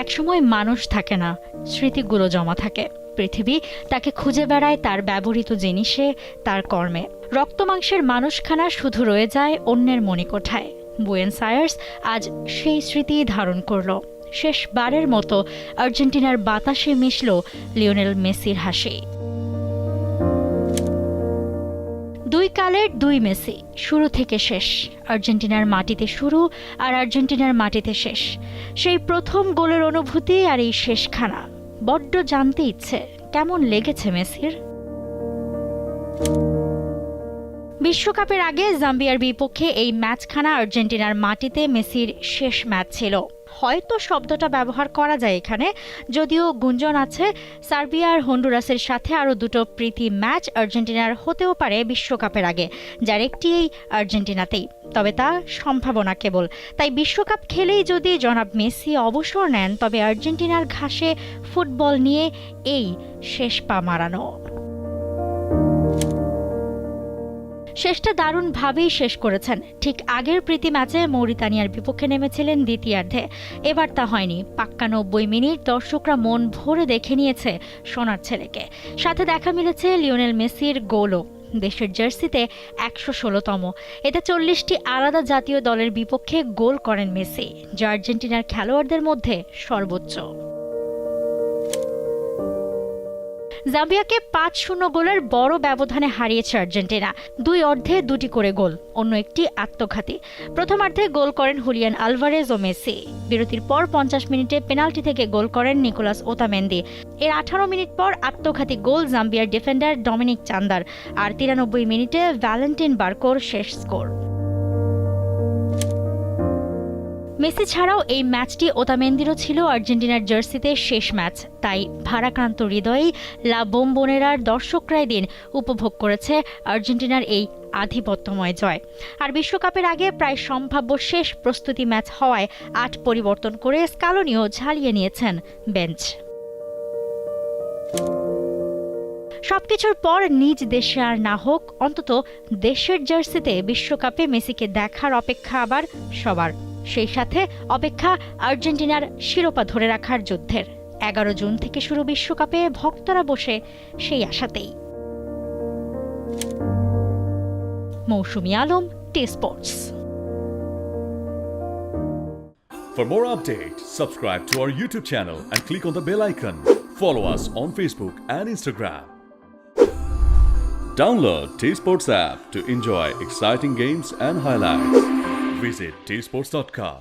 একসময় মানুষ থাকে না, স্মৃতিগুলো জমা থাকে। পৃথিবী তাকে খুঁজে বেড়ায় তার ব্যবহৃত জিনিসে, তার কর্মে। রক্তমাংসের মানুষখানা শুধু রয়ে যায় অন্যের মণিকোঠায়। বুয়েনোস আয়ার্স আজ সেই স্মৃতি ধারণ করল। শেষবারের মতো আর্জেন্টিনার বাতাসে মিশল লিওনেল মেসির হাসি। দুই কালের দুই মেসি, শুরু থেকে শেষ। আর্জেন্টিনার মাটিতে শুরু আর আর্জেন্টিনার মাটিতে শেষ। সেই প্রথম গোলের অনুভূতি আর এই শেষখানা বড্ড জানতে ইচ্ছে, কেমন লেগেছে মেসির। বিশ্বকাপের আগে জাম্বিয়ার বিপক্ষে এই ম্যাচখানা আর্জেন্টিনার মাটিতে মেসির শেষ ম্যাচ ছিল। হয়তো শব্দটা ব্যবহার করা যায় এখানে, যদিও গুঞ্জন আছে সার্বিয়া আর হন্ডুরাসের সাথে আরও দুটো প্রীতি ম্যাচ আর্জেন্টিনার হতেও পারে বিশ্বকাপের আগে, যার একটি এই আর্জেন্টিনাতেই। তবে তা সম্ভাবনা কেবল। তাই বিশ্বকাপ খেলেই যদি জনাব মেসি অবসর নেন, তবে আর্জেন্টিনার ঘাসে ফুটবল নিয়ে এই শেষ পা মারানো। শেষটা দারুণভাবেই শেষ করেছেন। ঠিক আগের প্রীতি ম্যাচে মৌরিতানিয়ার বিপক্ষে নেমেছিলেন দ্বিতীয়ার্ধে। এবার তা হয়নি। পাক্কা 90 মিনিট দর্শকরা মন ভরে দেখে নিয়েছে সোনার ছেলেকে। সাথে দেখা মিলেছে লিওনেল মেসির গোলও। দেশের জার্সিতে 116তম। এতে 40টি আলাদা জাতীয় দলের বিপক্ষে গোল করেন মেসি, যা আর্জেন্টিনার খেলোয়াড়দের মধ্যে সর্বোচ্চ। জাম্বিয়াকে 5-0 গোলের বড় ব্যবধানে হারিয়েছে আর্জেন্টিনা। দুই অর্ধে দুটি করে গোল, অন্য একটি আত্মঘাতী। প্রথমার্ধে গোল করেন হুলিয়ান আলভারেজ ও মেসি। বিরতির পর 50 মিনিটে পেনাল্টি থেকে গোল করেন নিকোলাস ওতামেন্দি। এর 18 মিনিট পর আত্মঘাতী গোল জাম্বিয়ার ডিফেন্ডার ডমিনিক চান্দার। আর 93 মিনিটে ভ্যালেন্টিন বার্কোর শেষ স্কোর। মেসি ছাড়াও এই ম্যাচটি ওতামেন্দিরও ছিল আর্জেন্টিনার জার্সিতে শেষ ম্যাচ। তাই ভারাক্রান্ত হৃদয়েই লা বোম্বোনেরার দর্শকরাই দিন উপভোগ করেছে আর্জেন্টিনার এই আধিপত্যময় জয়। আর বিশ্বকাপের আগে প্রায় সম্ভাব্য শেষ প্রস্তুতি ম্যাচ হওয়ায় 8 পরিবর্তন করে স্কালোনিও ঝালিয়ে নিয়েছেন বেঞ্চ। সবকিছুর পর নিজ দেশে আর না হোক, অন্তত দেশের জার্সিতে বিশ্বকাপে মেসিকে দেখার অপেক্ষা আবার সবার। সেই সাথে অপেক্ষা আর্জেন্টিনার শিরোপা ধরে রাখার যুদ্ধের। 11 জুন থেকে শুরু বিশ্বকাপে, ভক্তরা বসে সেই আশাতেই। মৌসুমী Alam, T Sports. For more updates, subscribe to our YouTube channel and click on the bell icon. Follow us on Facebook and Instagram. Download T Sports app to enjoy exciting games and highlights. Visit tsports.com.